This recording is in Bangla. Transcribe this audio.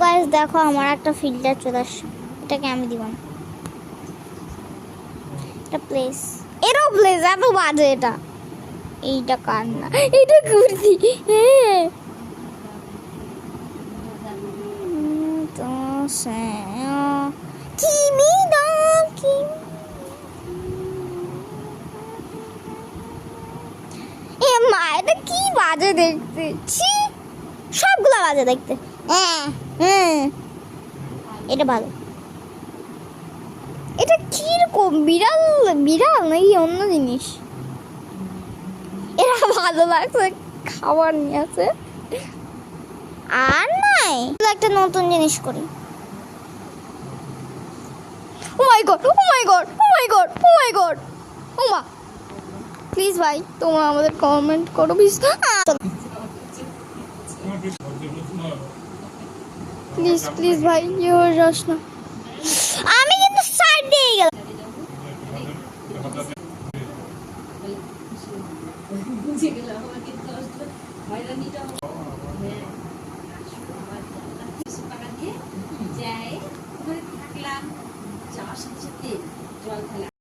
গাইস দেখো আমার একটা ফিল্টার চলে আসছে, এটাকে আমি দিব না, এটা প্লেস, এরও প্লেস, এত বাজে এটা, এইটা কার না, এটা কুর্তি, হ্যাঁ তো সে কিমি দা কি এ মা, এটা কি বাজে দেখতে, ছি সবগুলা বাজে দেখতে, হ্যাঁ হ্যাঁ এটা ভালো, এটা কিরকম বিড়াল, বিড়াল নাকি অন্য জিনিস, এরা ভালো লাগছে খাবার নিয়ে আছে, আর নাই একটা নতুন জিনিস করি, ও মাই গড ও মাই গড ও মাই গড ও মাই গড, ও মা প্লিজ ভাই তোমরা আমাদের কমেন্ট করো প্লিজ প্লিজ ভাই ইয়ে হয়ে যাস না, আমি কিন্তু সাইড দিয়ে গেলাম।